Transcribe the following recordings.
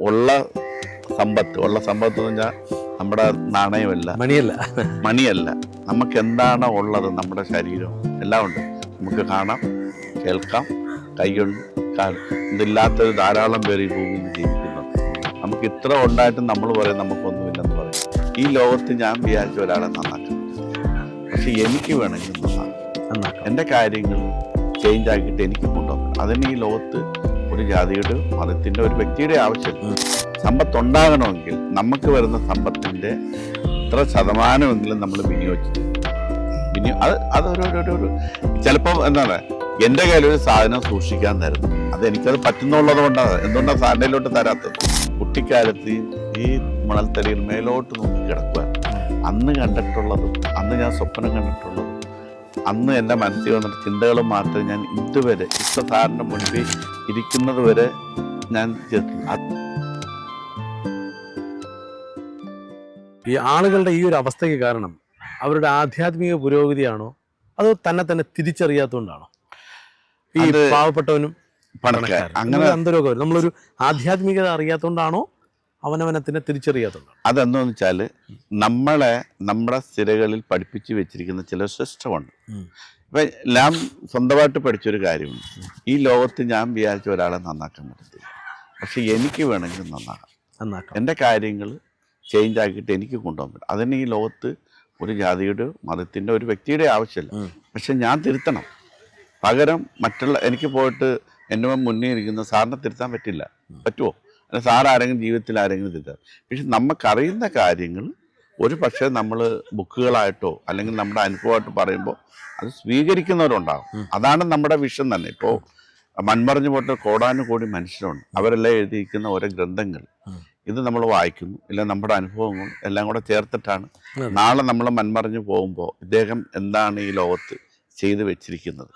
ഉള്ള ഉള്ള സമ്പത്ത് എന്ന് പറഞ്ഞാൽ നമ്മുടെ നാണയമല്ല, മണിയല്ല, നമുക്ക് എന്താണോ ഉള്ളത്, നമ്മുടെ ശരീരം എല്ലാം ഉണ്ട്. നമുക്ക് കാണാം, കേൾക്കാം, കൈകൊണ്ട് ഇതില്ലാത്തൊരു ധാരാളം പേര് ഈ ഭൂമിയിൽ ജീവിക്കുന്നുണ്ട്. നമുക്ക് ഇത്ര ഉണ്ടായിട്ടും നമ്മൾ പറയും നമുക്കൊന്നുമില്ലെന്ന് പറയും. ഈ ലോകത്ത് ഞാൻ വിചാരിച്ച ഒരാളെ നന്നാക്കാം, പക്ഷെ എനിക്ക് വേണമെങ്കിൽ നന്നാക്കാം. എൻ്റെ കാര്യങ്ങൾ ചേഞ്ച് ആക്കിയിട്ട് എനിക്ക് കൊണ്ടുപോകും. അതിന് ഈ ലോകത്ത് ഒരു ജാതിയുടെ, മതത്തിൻ്റെ, ഒരു വ്യക്തിയുടെ ആവശ്യമില്ല. സമ്പത്തുണ്ടാകണമെങ്കിൽ നമുക്ക് വരുന്ന സമ്പത്തിൻ്റെ ഇത്ര ശതമാനമെങ്കിലും നമ്മൾ വിനിയോഗിച്ചു. അതൊരു ചിലപ്പോൾ എന്താണ്, എൻ്റെ കയ്യിലൊരു സാധനം സൂക്ഷിക്കാൻ തരുന്നു, അതെനിക്കത് പറ്റുന്നുള്ളത് കൊണ്ടാണ്. എന്തുകൊണ്ടാണ് സാറിൻ്റെയിലോട്ട് തരാത്തത്? കുട്ടിക്കാലത്ത് ഈ മണൽത്തരിയിൽ മേലോട്ട് നോക്കി കിടക്കുക, അന്ന് കണ്ടിട്ടുള്ളതും അന്ന് ഞാൻ സ്വപ്നം കണ്ടിട്ടുള്ളതും അന്ന് എൻ്റെ മനസ്സിൽ വന്നിട്ട് ചിന്തകളും മാത്രമേ ഞാൻ ഇതുവരെ ഇപ്പം സാറിൻ്റെ മുൻപിൽ ഇരിക്കുന്നത് വരെ ഞാൻ ഈ ആളുകളുടെ ഈ ഒരു അവസ്ഥയ്ക്ക് കാരണം അവരുടെ ആധ്യാത്മിക പുരോഗതിയാണോ അതോ തന്നെ തിരിച്ചറിയാത്തതുകൊണ്ടാണോ? ഈ പാവപ്പെട്ടവനും പണക്കാരനും അങ്ങനെ അന്തരമൊക്കെ വരും. നമ്മളൊരു ആധ്യാത്മികത അറിയാത്തതുകൊണ്ടാണോ അവനവനത്തിനെ തിരിച്ചറിയാത്തതുകൊണ്ടാണ്? അതെന്താന്ന് വെച്ചാൽ നമ്മുടെ സ്ഥിരകളിൽ പഠിപ്പിച്ചു വെച്ചിരിക്കുന്ന ചില സിസ്റ്റമുണ്ട്. ഇപ്പം ഞാൻ സ്വന്തമായിട്ട് പഠിച്ചൊരു കാര്യമുണ്ട്. ഈ ലോകത്ത് ഞാൻ വിചാരിച്ച ഒരാളെ നന്നാക്കാൻ പറ്റത്തില്ല, പക്ഷെ എനിക്ക് വേണമെങ്കിൽ നന്നാക്കാം. എൻ്റെ കാര്യങ്ങൾ ചേഞ്ച് ആക്കിയിട്ട് എനിക്ക് കൊണ്ടുപോകാൻ പറ്റും. അതിന് ഈ ലോകത്ത് ഒരു ജാതിയുടെ, മതത്തിൻ്റെ, ഒരു വ്യക്തിയുടെ ആവശ്യമില്ല. പക്ഷെ ഞാൻ തിരുത്തണം. പകരം എനിക്ക് പോയിട്ട് എൻ്റെ മുന്നേ ഇരിക്കുന്ന സാറിനെ തിരുത്താൻ പറ്റുമോ? സാർ ആരെങ്കിലും ജീവിതത്തിൽ ആരെങ്കിലും തിരുത്താം. പക്ഷെ നമുക്കറിയുന്ന കാര്യങ്ങൾ ഒരു പക്ഷേ നമ്മൾ ബുക്കുകളായിട്ടോ അല്ലെങ്കിൽ നമ്മുടെ അനുഭവമായിട്ട് പറയുമ്പോൾ അത് സ്വീകരിക്കുന്നവരുണ്ടാകും. അതാണ് നമ്മുടെ വിഷൻ തന്നെ. ഇപ്പോൾ മൺമറഞ്ഞു പോയിട്ട് കോടാനുകോടി മനുഷ്യരുണ്ട്. അവരെല്ലാം എഴുതിയിരിക്കുന്ന ഓരോ ഗ്രന്ഥങ്ങൾ ഇത് നമ്മൾ വായിക്കുന്നു, ഇല്ല നമ്മുടെ അനുഭവങ്ങൾ എല്ലാം കൂടെ ചേർത്തിട്ടാണ് നാളെ നമ്മൾ മൺമറഞ്ഞു പോകുമ്പോൾ ഇദ്ദേഹം എന്താണ് ഈ ലോകത്ത് ചെയ്തു വെച്ചിരിക്കുന്നത്,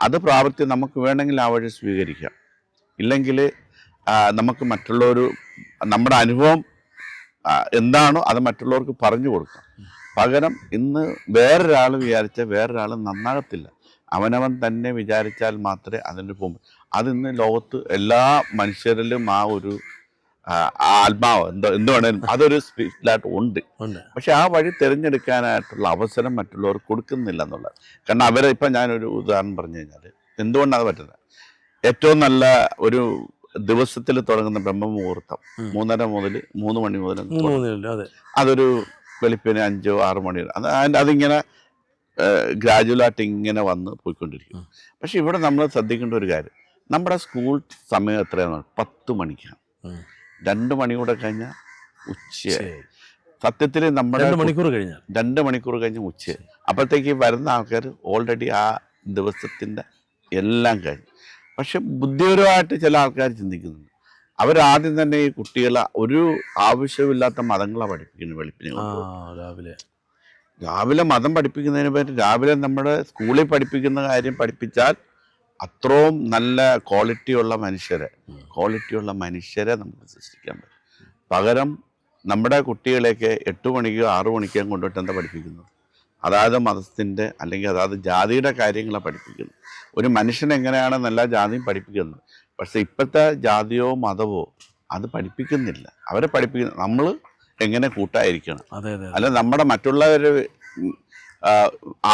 അത് പ്രാവർത്തിയം നമുക്ക് വേണമെങ്കിൽ ആ വഴി സ്വീകരിക്കാം. ഇല്ലെങ്കിൽ നമുക്ക് നമ്മുടെ അനുഭവം എന്താണോ അത് മറ്റുള്ളവർക്ക് പറഞ്ഞു കൊടുക്കാം. പകരം ഇന്ന് വേറൊരാൾ വേറൊരാൾ നന്നാകത്തില്ല. അവനവൻ തന്നെ വിചാരിച്ചാൽ മാത്രമേ അതിൻ്റെ പോകും. അതിന്ന് ലോകത്ത് എല്ലാ മനുഷ്യരിലും ആ ഒരു ആത്മാവ് എന്ത് വേണേലും അതൊരു സ്പിരിറ്റിലായിട്ട് ഉണ്ട്. പക്ഷെ ആ വഴി തിരഞ്ഞെടുക്കാനായിട്ടുള്ള അവസരം മറ്റുള്ളവർ കൊടുക്കുന്നില്ല എന്നുള്ളത്. കാരണം ഇപ്പം ഞാനൊരു ഉദാഹരണം പറഞ്ഞു കഴിഞ്ഞാൽ എന്തുകൊണ്ടാണ് പറ്റുന്നത്? ഏറ്റവും നല്ല ഒരു ദിവസത്തിൽ തുടങ്ങുന്ന ബ്രഹ്മമുഹൂർത്തം 3:30 മുതൽ 3 മണി മുതൽ അതൊരു വെളുപ്പിന് 5-6 മണി അതിങ്ങനെ ഗ്രാജുവലായിട്ട് ഇങ്ങനെ വന്ന് പോയിക്കൊണ്ടിരിക്കും. പക്ഷെ ഇവിടെ നമ്മൾ ശ്രദ്ധിക്കേണ്ട ഒരു കാര്യം, നമ്മുടെ സ്കൂൾ സമയം എത്രയാണ്? 10 മണിക്കാണ്. 2 മണി കൂടെ കഴിഞ്ഞാൽ ഉച്ചയായി. സത്യത്തിൽ നമ്മുടെ 2 മണിക്കൂർ കഴിഞ്ഞ് ഉച്ചയായി. അപ്പോഴത്തേക്ക് വരുന്ന ആൾക്കാർ ഓൾറെഡി ആ ദിവസത്തിൻ്റെ എല്ലാം കഴിഞ്ഞു. പക്ഷെ ബുദ്ധിപരമായിട്ട് ചില ആൾക്കാർ ചിന്തിക്കുന്നുണ്ട്. അവരാദ്യം തന്നെ ഈ കുട്ടികളെ ഒരു ആവശ്യമില്ലാത്ത മതങ്ങളെ പഠിപ്പിക്കുന്നു. വെളുപ്പിനെ രാവിലെ മതം പഠിപ്പിക്കുന്നതിന് പറ്റി രാവിലെ നമ്മുടെ സ്കൂളിൽ പഠിപ്പിക്കുന്ന കാര്യം പഠിപ്പിച്ചാൽ അത്രയും നല്ല ക്വാളിറ്റിയുള്ള മനുഷ്യരെ നമുക്ക് സൃഷ്ടിക്കാൻ പറ്റും. പകരം നമ്മുടെ കുട്ടികളെയൊക്കെ 8 മണിക്കോ 6 മണിക്കോ കൊണ്ടുപോയിട്ട് എന്താ പഠിപ്പിക്കുന്നത്? അതായത് മതത്തിൻ്റെ അല്ലെങ്കിൽ അതായത് ജാതിയുടെ കാര്യങ്ങളാണ് പഠിപ്പിക്കുന്നത്. ഒരു മനുഷ്യൻ എങ്ങനെയാണെന്ന് എല്ലാ ജാതിയും പഠിപ്പിക്കുന്നത്. പക്ഷെ ഇപ്പോഴത്തെ ജാതിയോ മതമോ അത് പഠിപ്പിക്കുന്നില്ല. അവരെ പഠിപ്പിക്കുന്ന നമ്മൾ എങ്ങനെ കൂട്ടായിരിക്കണം, അല്ല നമ്മുടെ മറ്റുള്ളവരെ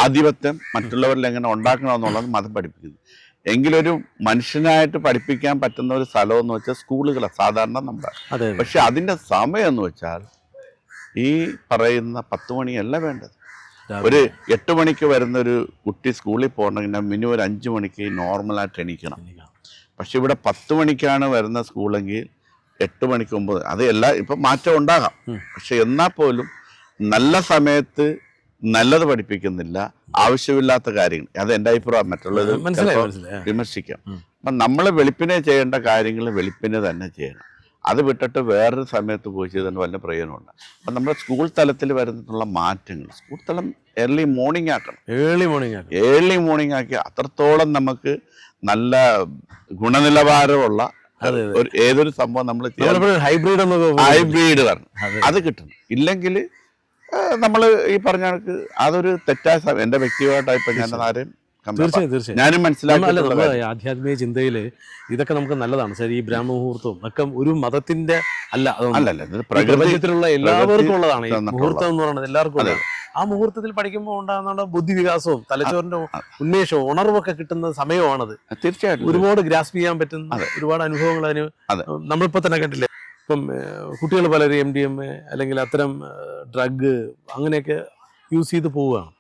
ആധിപത്യം മറ്റുള്ളവരിൽ എങ്ങനെ ഉണ്ടാക്കണമെന്നുള്ളത് മതം പഠിപ്പിക്കുന്നു. എങ്കിലൊരു മനുഷ്യനായിട്ട് പഠിപ്പിക്കാൻ പറ്റുന്ന ഒരു സ്ഥലം എന്ന് വെച്ചാൽ സ്കൂളുകളാണ് സാധാരണ നമ്മുടെ. പക്ഷെ അതിൻ്റെ സമയം എന്ന് വെച്ചാൽ ഈ പറയുന്ന 10 മണിയല്ല വേണ്ടത്. ഒരു 8 മണിക്ക് വരുന്നൊരു കുട്ടി സ്കൂളിൽ പോകണമെങ്കിൽ മിനിമം ഒരു 5 മണിക്ക് നോർമലായിട്ട് എണീക്കണം. പക്ഷെ ഇവിടെ 10 മണിക്കാണ് വരുന്ന സ്കൂളെങ്കിൽ 8 മണിക്ക് 9 അത് ഇപ്പം മാറ്റം ഉണ്ടാകാം. പക്ഷെ എന്നാൽ പോലും നല്ല സമയത്ത് നല്ലത് പഠിപ്പിക്കുന്നില്ല, ആവശ്യമില്ലാത്ത കാര്യങ്ങൾ. അത് എൻ്റെ അഭിപ്രായം, മറ്റുള്ളത് വിമർശിക്കാം. അപ്പം നമ്മൾ വെളുപ്പിനെ ചെയ്യേണ്ട കാര്യങ്ങൾ വെളുപ്പിനെ തന്നെ ചെയ്യണം. അത് വിട്ടിട്ട് വേറൊരു സമയത്ത് പോയി ചെയ്തതിന് വല്ല പ്രയോജനമുണ്ട്. അപ്പം നമ്മുടെ സ്കൂൾ തലത്തിൽ വരുന്നിട്ടുള്ള മാറ്റങ്ങൾ സ്കൂൾ തലം ഏർലി മോർണിംഗ് ആക്കണം. ഏർലി മോർണിംഗ് ആക്കി അത്രത്തോളം നമുക്ക് നല്ല ഗുണനിലവാരമുള്ള ഏതൊരു സംഭവം നമ്മൾ ഹൈബ്രിഡ് വരണം. അത് കിട്ടണം. ഇല്ലെങ്കിൽ നമ്മൾ ഈ പറഞ്ഞ കണക്ക് അതൊരു തെറ്റായ സമയം. എൻ്റെ വ്യക്തിപരമായിട്ടായി ഇപ്പം ഞാൻ ആരെയും തീർച്ചയായും ഞാനും അല്ല മനസ്സിലാക്കിയിട്ടുള്ള നമ്മുടെ കാര്യം. ആധ്യാത്മിക ചിന്തയിൽ ഇതൊക്കെ നമുക്ക് നല്ലതാണ് ശരി. ഈ ബ്രാഹ്മമുഹൂർത്തവും ഒക്കെ ഒരു മതത്തിന്റെ അല്ല, അതൊന്നും അല്ലല്ല ഇത് ഈ പ്രപഞ്ചത്തിലുള്ള എല്ലാവർക്കും ഉള്ളതാണ് ഈ തന്നിട്ടുള്ള. മുഹൂർത്തം എന്ന് പറയുന്നത്, എല്ലാവർക്കും ഉള്ളതാണ്. ആ മുഹൂർത്തത്തിൽ പഠിക്കുമ്പോൾ ഉണ്ടാകുന്ന ബുദ്ധി വികാസവും തലച്ചോറിന്റെ ഉന്മേഷവും ഉണർവൊക്കെ കിട്ടുന്ന സമയമാണത്. തീർച്ചയായിട്ടും ഒരുപാട് ഗ്രാസ്പ് ചെയ്യാൻ പറ്റുന്ന ഒരുപാട് അനുഭവങ്ങൾ അതിന് അതെ. നമ്മളിപ്പോൾ തന്നെ കണ്ടില്ലേ. ഇപ്പം കുട്ടികൾ പലരും MDMA അല്ലെങ്കിൽ അത്തരം ഡ്രഗ് അങ്ങനെയൊക്കെ യൂസ് ചെയ്ത് പോവുകയാണ്.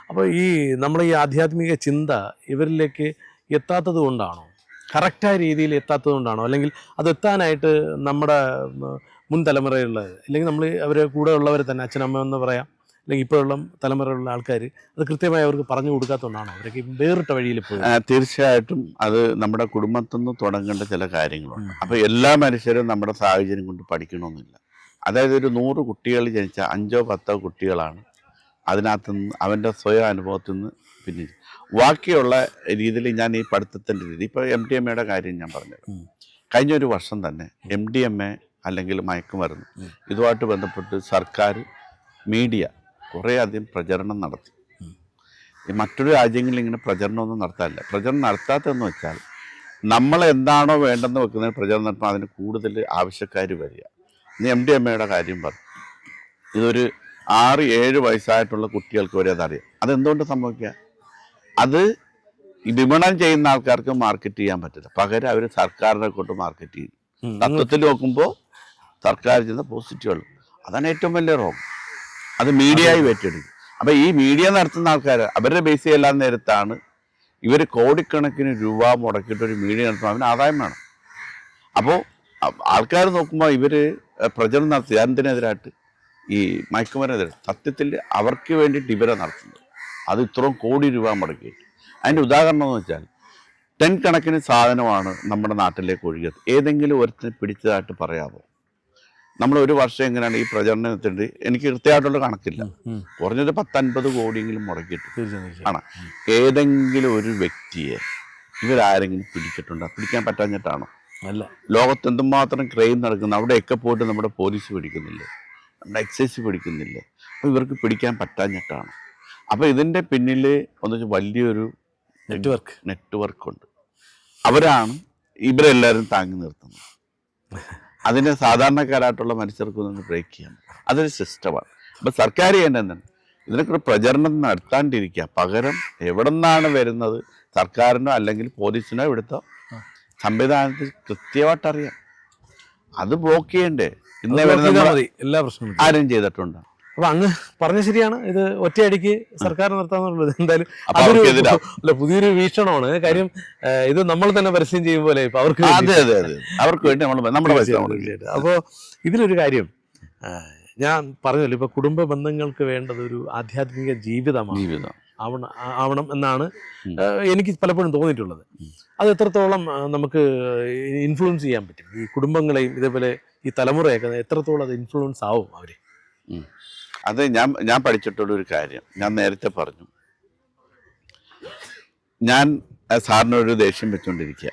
അപ്പോൾ ഈ നമ്മുടെ ഈ ആധ്യാത്മിക ചിന്ത ഇവരിലേക്ക് എത്താത്തത് കൊണ്ടാണോ, കറക്റ്റായ രീതിയിൽ എത്താത്തത് കൊണ്ടാണോ, അല്ലെങ്കിൽ അത് എത്താനായിട്ട് നമ്മുടെ മുൻ തലമുറയുള്ള അല്ലെങ്കിൽ നമ്മൾ അവരെ കൂടെ ഉള്ളവർ തന്നെ അച്ഛനമ്മ എന്ന് പറയാം, അല്ലെങ്കിൽ ഇപ്പോഴുള്ള തലമുറയിലുള്ള ആൾക്കാർ അത് കൃത്യമായി അവർക്ക് പറഞ്ഞു കൊടുക്കാത്തതുകൊണ്ടാണോ അവരൊക്കെ വേറിട്ട വഴിയിൽ പോയി? തീർച്ചയായിട്ടും അത് നമ്മുടെ കുടുംബത്തിൽ നിന്ന് തുടങ്ങേണ്ട ചില കാര്യങ്ങളുണ്ട്. അപ്പോൾ എല്ലാ മനുഷ്യരും നമ്മുടെ സാഹചര്യം കൊണ്ട് പഠിക്കണമെന്നില്ല. അതായത് ഒരു 100 കുട്ടികൾ ജനിച്ച 5 10 കുട്ടികളാണ് അതിനകത്ത് നിന്ന് അവൻ്റെ സ്വയം അനുഭവത്തിൽ നിന്ന് പിന്നെ ബാക്കിയുള്ള രീതിയിൽ ഞാൻ ഈ പഠിത്തത്തിൻ്റെ രീതി ഇപ്പോൾ MDMA കാര്യം ഞാൻ പറഞ്ഞത്. കഴിഞ്ഞൊരു വർഷം തന്നെ MDMA അല്ലെങ്കിൽ മയക്കുമരുന്ന് ഇതുമായിട്ട് ബന്ധപ്പെട്ട് സർക്കാർ മീഡിയ കുറേ അധികം പ്രചരണം നടത്തി. ഈ മറ്റൊരു രാജ്യങ്ങളിൽ ഇങ്ങനെ പ്രചരണമൊന്നും നടത്താറില്ല. പ്രചരണം നടത്താത്തതെന്ന് വെച്ചാൽ നമ്മൾ എന്താണോ വേണ്ടെന്ന് വെക്കുന്നത് പ്രചരണം നടത്തുമ്പോൾ അതിന് കൂടുതൽ ആവശ്യക്കാർ വരിക. ഇനി MDMA കാര്യം പറഞ്ഞു. ഇതൊരു 6-7 വയസ്സായിട്ടുള്ള കുട്ടികൾക്ക് വരെ അതറിയാം. അതെന്തുകൊണ്ട് സംഭവിക്കുക? അത് വിപണനം ചെയ്യുന്ന ആൾക്കാർക്ക് മാർക്കറ്റ് ചെയ്യാൻ പറ്റില്ല, പകരം അവർ സർക്കാരിനെ കൊണ്ട് മാർക്കറ്റ് ചെയ്യും. തത്വത്തിൽ നോക്കുമ്പോൾ സർക്കാർ ചെയ്യുന്ന പോസിറ്റീവുകൾ അതാണ് ഏറ്റവും വലിയ റോങ്. അത് മീഡിയയായി ഏറ്റെടുക്കും. അപ്പോൾ ഈ മീഡിയ നടത്തുന്ന ആൾക്കാർ അവരുടെ ബേസ് ചെയ്യാൻ നേരത്താണ് ഇവർ കോടിക്കണക്കിന് രൂപ മുടക്കിയിട്ടൊരു മീഡിയ നടത്തുമ്പോൾ അവന് ആദായം വേണം. അപ്പോൾ ആൾക്കാർ നോക്കുമ്പോൾ ഇവർ പ്രചരണം നടത്തി അതിനെതിരായിട്ട് ഈ മയക്കുമരുന്നെതിരെ സത്യത്തിൽ അവർക്ക് വേണ്ടിയിട്ട് ഇവരെ നടത്തുന്നത്. അത് ഇത്രയും കോടി രൂപ മുടക്കിയിട്ട്. അതിൻ്റെ ഉദാഹരണം എന്ന് വെച്ചാൽ 10 കണക്കിന് സാധനമാണ് നമ്മുടെ നാട്ടിലേക്ക് ഒഴുകിയത്. ഏതെങ്കിലും ഒരുത്തിന് പിടിച്ചതായിട്ട് പറയാമോ? നമ്മൾ ഒരു വർഷം എങ്ങനെയാണ് ഈ പ്രചരണത്തിൻ്റെ എനിക്ക് കൃത്യമായിട്ടുള്ള കണക്കില്ല, കുറഞ്ഞത് 10-50 കോടിയെങ്കിലും മുടക്കിയിട്ട് ആണ്. ഏതെങ്കിലും ഒരു വ്യക്തിയെ ഇവരാരെങ്കിലും പിടിച്ചിട്ടുണ്ടോ? പിടിക്കാൻ പറ്റാഞ്ഞിട്ടാണോ? അല്ല. ലോകത്ത് എന്തുമാത്രം ക്രൈം നടക്കുന്നു, അവിടെയൊക്കെ പോയിട്ട് നമ്മുടെ പോലീസ് പിടിക്കുന്നില്ലേ, നമ്മുടെ എക്സൈസ് പിടിക്കുന്നില്ലേ? അപ്പോൾ ഇവർക്ക് പിടിക്കാൻ പറ്റാഞ്ഞിട്ടാണ്. അപ്പോൾ ഇതിൻ്റെ പിന്നിൽ ഒന്ന് വലിയൊരു നെറ്റ്വർക്കുണ്ട്. അവരാണ് ഇവരെല്ലാവരും താങ്ങി നിർത്തുന്നത്. അതിനെ സാധാരണക്കാരായിട്ടുള്ള മനുഷ്യർക്കൊന്നും ബ്രേക്ക് ചെയ്യാൻ അതൊരു സിസ്റ്റമാണ്. അപ്പോൾ സർക്കാർ ചെയ്യേണ്ടത് എന്താണ്? ഇതിനൊക്കെ പ്രചരണം നടത്താണ്ടിരിക്കുക, പകരം എവിടെ നിന്നാണ് വരുന്നത് സർക്കാരിനോ അല്ലെങ്കിൽ പോലീസിനോ ഇവിടുത്തെ സംവിധാനത്തിൽ കൃത്യമായിട്ട് അറിയാം. അത് ബ്ലോക്ക് ചെയ്യണ്ടേ? ഇന്നേ വരുന്ന എല്ലാ പ്രശ്നവും ആരും ചെയ്തിട്ടുണ്ടോ? അപ്പൊ അങ്ങ് പറഞ്ഞ ശരിയാണ്. ഇത് ഒറ്റയടിക്ക് സർക്കാർ നിർത്താന്നുള്ളത് എന്തായാലും അതൊരു പുതിയൊരു വീക്ഷണമാണ്. കാര്യം ഇത് നമ്മൾ തന്നെ പരസ്യം ചെയ്യും പോലെ ഇപ്പൊ അവർക്ക് അവർക്ക് വേണ്ടി നമ്മുടെ അപ്പോൾ ഇതിലൊരു കാര്യം ഞാൻ പറഞ്ഞല്ലോ, ഇപ്പൊ കുടുംബ ബന്ധങ്ങൾക്ക് വേണ്ടത് ഒരു ആധ്യാത്മിക ജീവിതമാണ് ആവണം എന്നാണ് എനിക്ക് പലപ്പോഴും തോന്നിയിട്ടുള്ളത്. അത് എത്രത്തോളം നമുക്ക് ഇൻഫ്ലുവൻസ് ചെയ്യാൻ പറ്റും ഈ കുടുംബങ്ങളെയും ഇതേപോലെ ഈ തലമുറയൊക്കെ എത്രത്തോളം അത് ഇൻഫ്ലുവൻസ് ആവും അവര്? അത് ഞാൻ പഠിച്ചിട്ടുള്ളൊരു കാര്യം ഞാൻ നേരത്തെ പറഞ്ഞു. ഞാൻ സാറിനൊരു ദേഷ്യം വെച്ചുകൊണ്ടിരിക്കുക.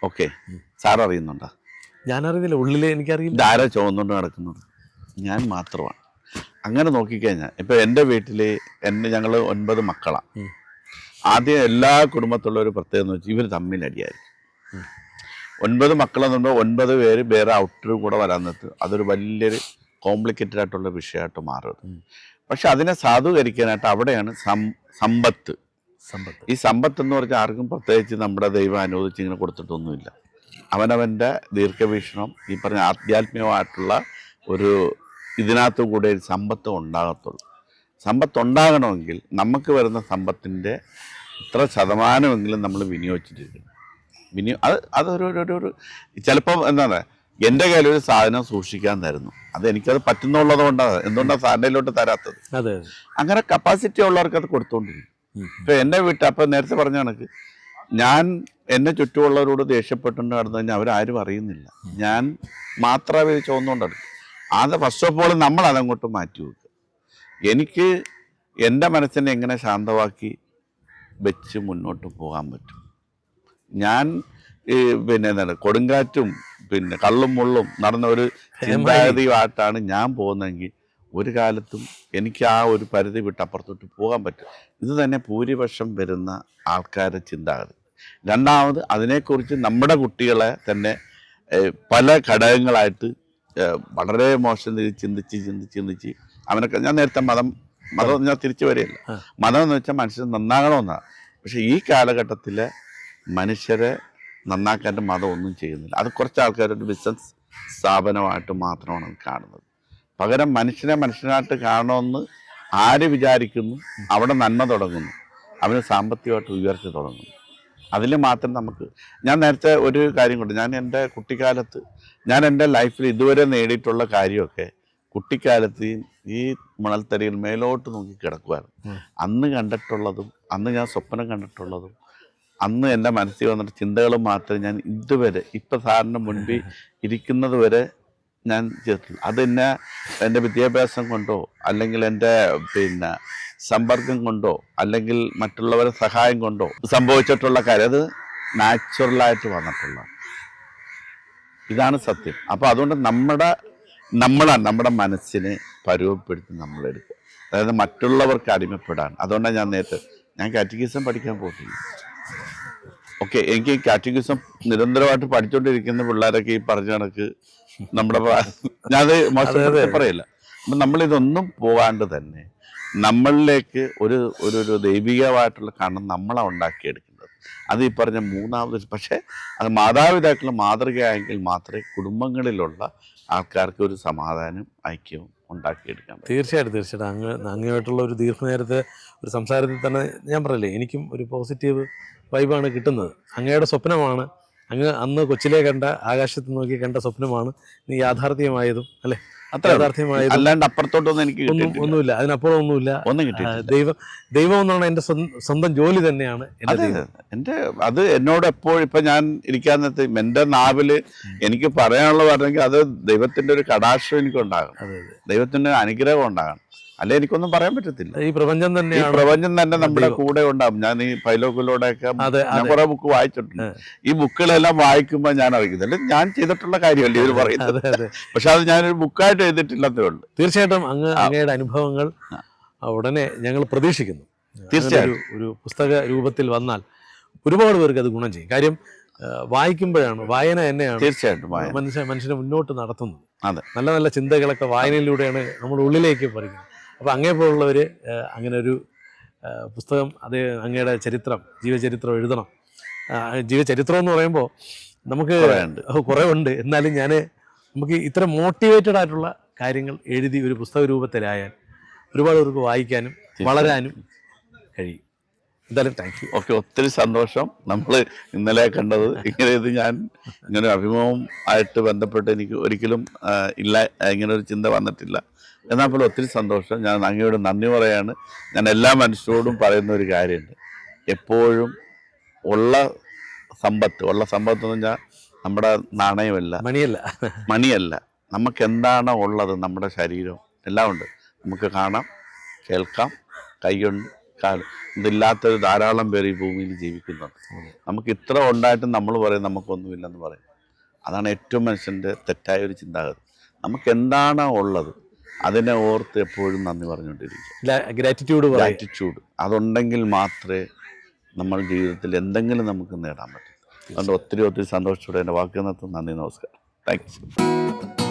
ഓക്കെ, സാർ അറിയുന്നുണ്ടോ? ഞാൻ അറിയുന്നില്ല, ഉള്ളിൽ എനിക്കറിയില്ല. ധാര ചുവന്നുകൊണ്ട് നടക്കുന്നത് ഞാൻ മാത്രമാണ്. അങ്ങനെ നോക്കിക്കഴിഞ്ഞാൽ ഇപ്പം എൻ്റെ വീട്ടിൽ ഞങ്ങൾ 9 മക്കളാണ്. ആദ്യം എല്ലാ കുടുംബത്തുള്ള ഒരു പ്രത്യേകത എന്ന് വെച്ചാൽ ഇവർ തമ്മിലടിയായിരിക്കും. 9 മക്കളെന്ന് പറയുമ്പോൾ 9 പേര് വേറെ ഔട്ടർ കൂടെ വരാൻ നിർത്തും. അതൊരു വലിയൊരു കോംപ്ലിക്കേറ്റഡ് ആയിട്ടുള്ള വിഷയമായിട്ട് മാറുന്നത്. പക്ഷെ അതിനെ സാധൂകരിക്കാനായിട്ട് അവിടെയാണ് സമ്പത്ത്. ഈ സമ്പത്ത് എന്ന് പറഞ്ഞാൽ ആർക്കും പ്രത്യേകിച്ച് നമ്മുടെ ദൈവം അനുവദിച്ച് ഇങ്ങനെ കൊടുത്തിട്ടൊന്നുമില്ല. അവനവൻ്റെ ദീർഘവീക്ഷണം ഈ പറഞ്ഞ ആധ്യാത്മികമായിട്ടുള്ള ഒരു ഇതിനകത്ത് കൂടെ ഒരു സമ്പത്ത് ഉണ്ടാകത്തുള്ളൂ. സമ്പത്ത് ഉണ്ടാകണമെങ്കിൽ നമുക്ക് വരുന്ന സമ്പത്തിൻ്റെ ഇത്ര ശതമാനമെങ്കിലും നമ്മൾ വിനിയോഗിച്ചിരിക്കണം. അതൊരു ചിലപ്പോൾ എന്താണ് എൻ്റെ കയ്യിലൊരു സാധനം സൂക്ഷിക്കാൻ തരുന്നു, അത് എനിക്കത് പറ്റുന്നുള്ളത് കൊണ്ടാണ്. എന്തുകൊണ്ടാണ് സാറിൻ്റെയിലോട്ട് തരാത്തത്? അങ്ങനെ കപ്പാസിറ്റി ഉള്ളവർക്ക് അത് കൊടുത്തുകൊണ്ടിരിക്കും. ഇപ്പം എൻ്റെ വീട്ടിൽ അപ്പം നേരത്തെ പറഞ്ഞ കണക്ക് ഞാൻ എന്നെ ചുറ്റുമുള്ളവരോട് ദേഷ്യപ്പെട്ടുകൊണ്ട് നടന്നു കഴിഞ്ഞാൽ അവരാരും അറിയുന്നില്ല. ഞാൻ മാത്രമേ ചോന്നുകൊണ്ടെടുക്കും. അത് ഫസ്റ്റ് ഓഫ് ഓൾ നമ്മൾ അതങ്ങോട്ട് മാറ്റി വെക്കുക. എനിക്ക് എൻ്റെ മനസ്സിനെ എങ്ങനെ ശാന്തമാക്കി വെച്ച് മുന്നോട്ട് പോകാൻ പറ്റും? ഞാൻ പിന്നെ എന്താണ് കൊടുങ്കാറ്റും പിന്നെ കള്ളും മുള്ളും നടന്ന ഒരു ചിന്താഗതിയുമായിട്ടാണ് ഞാൻ പോകുന്നതെങ്കിൽ ഒരു കാലത്തും എനിക്ക് ആ ഒരു പരിധി വിട്ട് അപ്പുറത്തോട്ട് പോകാൻ പറ്റും. ഇത് തന്നെ ഭൂരിപക്ഷം വരുന്ന ആൾക്കാരുടെ ചിന്താഗതി. രണ്ടാമത് അതിനെക്കുറിച്ച് നമ്മുടെ കുട്ടികളെ തന്നെ പല ഘടകങ്ങളായിട്ട് വളരെ മോശം രീതിയിൽ ചിന്തിച്ച് അവനൊക്കെ, ഞാൻ നേരത്തെ മതം ഞാൻ തിരിച്ചു വരികയില്ല. മതം എന്ന് വെച്ചാൽ മനുഷ്യർ നന്നാകണമെന്നാണ്. പക്ഷെ ഈ കാലഘട്ടത്തിൽ മനുഷ്യരെ നന്നാക്കാൻ്റെ മതം ഒന്നും ചെയ്യുന്നില്ല. അത് കുറച്ച് ആൾക്കാരുടെ ബിസിനസ് സ്ഥാപനമായിട്ട് മാത്രമാണ് അത് കാണുന്നത്. പകരം മനുഷ്യനെ മനുഷ്യനായിട്ട് കാണണമെന്ന് ആര് വിചാരിക്കുന്നു അവിടെ നന്മ തുടങ്ങുന്നു, അവന് സാമ്പത്തികമായിട്ട് ഉയർച്ച തുടങ്ങുന്നു. അതിൽ മാത്രം നമുക്ക്, ഞാൻ നേരത്തെ ഒരു കാര്യം കൊണ്ട്, ഞാൻ എൻ്റെ കുട്ടിക്കാലത്ത്, ഞാൻ എൻ്റെ ലൈഫിൽ ഇതുവരെ നേടിയിട്ടുള്ള കാര്യമൊക്കെ കുട്ടിക്കാലത്ത് ഈ മണൽത്തരിയിൽ മേലോട്ട് നോക്കി കിടക്കുമായിരുന്നു. അന്ന് കണ്ടിട്ടുള്ളതും അന്ന് ഞാൻ സ്വപ്നം കണ്ടിട്ടുള്ളതും അന്ന് എൻ്റെ മനസ്സിൽ വന്നിട്ട് ചിന്തകളും മാത്രമേ ഞാൻ ഇതുവരെ ഇപ്പം സാറിന് മുൻപിൽ ഇരിക്കുന്നത് വരെ ഞാൻ ചെയ്തിട്ടുള്ളൂ. അതെന്നെ എൻ്റെ വിദ്യാഭ്യാസം കൊണ്ടോ അല്ലെങ്കിൽ എൻ്റെ സമ്പർക്കം കൊണ്ടോ അല്ലെങ്കിൽ മറ്റുള്ളവരുടെ സഹായം കൊണ്ടോ സംഭവിച്ചിട്ടുള്ള കാര്യം, അത് നാച്ചുറലായിട്ട് വന്നിട്ടുള്ള, ഇതാണ് സത്യം. അപ്പോൾ അതുകൊണ്ട് നമ്മുടെ മനസ്സിനെ പരുവപ്പെടുത്തി നമ്മളെടുക്കുക, അതായത് മറ്റുള്ളവർക്ക് അടിമപ്പെടാൻ. അതുകൊണ്ടാണ് ഞാൻ നേരത്തെ, ഞാൻ കാറ്റഗിസം പഠിക്കാൻ പോയിട്ടില്ല. ഓക്കെ, എനിക്ക് കാറ്റഗിസം നിരന്തരമായിട്ട് പഠിച്ചുകൊണ്ടിരിക്കുന്ന പിള്ളേരൊക്കെ ഈ പറഞ്ഞ കണക്ക് നമ്മുടെ ഞാനത് മോശം പറയില്ല. അപ്പം നമ്മളിതൊന്നും പോകാണ്ട് തന്നെ നമ്മളിലേക്ക് ഒരു ദൈവികമായിട്ടുള്ള കണ്ണം നമ്മളാണ് ഉണ്ടാക്കിയെടുക്കുന്നത്. അത് ഈ പറഞ്ഞ മൂന്നാമത്. പക്ഷേ അത് മാതാപിതാക്കൾ മാതൃകയായെങ്കിൽ മാത്രമേ കുടുംബങ്ങളിലുള്ള ആൾക്കാർക്ക് ഒരു സമാധാനം ഐക്യവും ഉണ്ടാക്കിയെടുക്കാൻ പറ്റും. തീർച്ചയായിട്ടും അങ്ങനെയായിട്ടുള്ള ഒരു ദീർഘനേരത്തെ ഒരു സംസാരത്തിൽ തന്നെ ഞാൻ പറയില്ലേ, എനിക്കും ഒരു പോസിറ്റീവ് വൈബാണ് കിട്ടുന്നത്. അങ്ങയുടെ സ്വപ്നമാണ്, അങ്ങ് അന്ന് കൊച്ചിലെ കണ്ട, ആകാശത്ത് നോക്കി കണ്ട സ്വപ്നമാണ് നീ യാഥാർത്ഥ്യമായതും, അല്ലേ? അത്ര യാഥാർത്ഥ്യമായതും. അല്ലാണ്ട് അപ്പുറത്തോട്ടൊന്നും എനിക്ക് ഒന്നുമില്ല, അതിനപ്പുറം ഒന്നുമില്ല. ദൈവം എന്നാണ് എൻ്റെ സ്വന്തം ജോലി തന്നെയാണ് എൻ്റെ. അത് എന്നോട് എപ്പോഴും, ഇപ്പം ഞാൻ ഇരിക്കാൻ നേരത്തെ എൻ്റെ നാവില് എനിക്ക് പറയാനുള്ളത് പറഞ്ഞെങ്കിൽ അത് ദൈവത്തിൻ്റെ ഒരു കടാക്ഷം എനിക്കുണ്ടാകണം, ദൈവത്തിൻ്റെ അനുഗ്രഹം ഉണ്ടാകണം. അല്ലെ എനിക്കൊന്നും പറയാൻ പറ്റത്തില്ല. ഈ പ്രപഞ്ചം തന്നെ നമ്മുടെ കൂടെ ഉണ്ടാവും. ഞാൻ ഈ പൈലോക്കിലൂടെയൊക്കെ ഞാൻ കുറെ ബുക്ക് വായിച്ചിട്ടുണ്ട്. ഈ ബുക്കുകളെല്ലാം വായിക്കുമ്പോൾ ഞാൻ അറിയിക്കുന്നില്ല, ഞാൻ ചെയ്തിട്ടുള്ള കാര്യമല്ലേ ഇവർ പറയുന്നത്. പക്ഷെ അത് ഞാനൊരു ബുക്കായിട്ട് എഴുതിയിട്ടില്ലെന്നേ ഉള്ളൂ. തീർച്ചയായിട്ടും അങ്ങയുടെ അനുഭവങ്ങൾ ഉടനെ ഞങ്ങൾ പ്രതീക്ഷിക്കുന്നു. തീർച്ചയായും ഒരു പുസ്തക രൂപത്തിൽ വന്നാൽ ഒരുപാട് പേർക്ക് അത് ഗുണം ചെയ്യും. കാര്യം വായിക്കുമ്പോഴാണ്, വായന തന്നെയാണ് തീർച്ചയായിട്ടും മനുഷ്യനെ മുന്നോട്ട് നടത്തുന്നത്. നല്ല നല്ല ചിന്തകളൊക്കെ വായനയിലൂടെയാണ് നമ്മുടെ ഉള്ളിലേക്ക് പറിക്കുന്നത്. അപ്പോൾ അങ്ങേപ്പോലുള്ളവർ അങ്ങനെ ഒരു പുസ്തകം, അത് അങ്ങയുടെ ചരിത്രം, ജീവചരിത്രം എഴുതണം. ജീവചരിത്രം എന്ന് പറയുമ്പോൾ നമുക്ക് കുറേ ഉണ്ട്, എന്നാലും നമുക്ക് ഇത്ര മോട്ടിവേറ്റഡ് ആയിട്ടുള്ള കാര്യങ്ങൾ എഴുതി ഒരു പുസ്തക രൂപത്തിലായാൽ ഒരുപാട് പേർക്ക് വായിക്കാനും വളരാനും കഴിയും. എന്തായാലും താങ്ക് യു. ഓക്കെ, ഒത്തിരി സന്തോഷം. നമ്മൾ ഇന്നലെ കണ്ടത് ഞാൻ ഇങ്ങനെ അഭിമുഖം ആയിട്ട് ബന്ധപ്പെട്ട് എനിക്ക് ഒരിക്കലും ഇല്ല, ഇങ്ങനെ ഒരു ചിന്ത വന്നിട്ടില്ല. എന്നാൽ പോലും ഒത്തിരി സന്തോഷം. ഞാൻ അങ്ങയോട് നന്ദി പറയാണ്. ഞാൻ എല്ലാ മനുഷ്യരോടും പറയുന്ന ഒരു കാര്യമുണ്ട്, എപ്പോഴും ഉള്ള സമ്പത്ത് എന്ന് പറഞ്ഞാൽ നമ്മുടെ നാണയമല്ല, മണിയല്ല, നമുക്ക് എന്താണോ ഉള്ളത്, നമ്മുടെ ശരീരം എല്ലാം ഉണ്ട്. നമുക്ക് കാണാം, കേൾക്കാം, കൈകൊണ്ട് ഇതില്ലാത്തൊരു ധാരാളം പേർ ഈ ഭൂമിയിൽ ജീവിക്കുന്നുണ്ട്. നമുക്ക് ഇത്ര ഉണ്ടായിട്ടും നമ്മൾ പറയും നമുക്കൊന്നുമില്ലെന്ന് പറയും. അതാണ് ഏറ്റവും മനുഷ്യൻ്റെ തെറ്റായ ഒരു ചിന്താഗതി. നമുക്ക് എന്താണോ ഉള്ളത് അതിനെ ഓർത്ത് എപ്പോഴും നന്ദി പറഞ്ഞുകൊണ്ടിരിക്കുക. ഗ്രാറ്റിറ്റ്യൂഡ് അതുണ്ടെങ്കിൽ മാത്രമേ നമ്മൾ ജീവിതത്തിൽ എന്തെങ്കിലും നമുക്ക് നേടാൻ പറ്റൂ. അതുകൊണ്ട് ഒത്തിരി സന്തോഷത്തോടെ എൻ്റെ വാക്ക് നിർത്തുന്നു. നന്ദി, നമസ്കാരം. Thank you.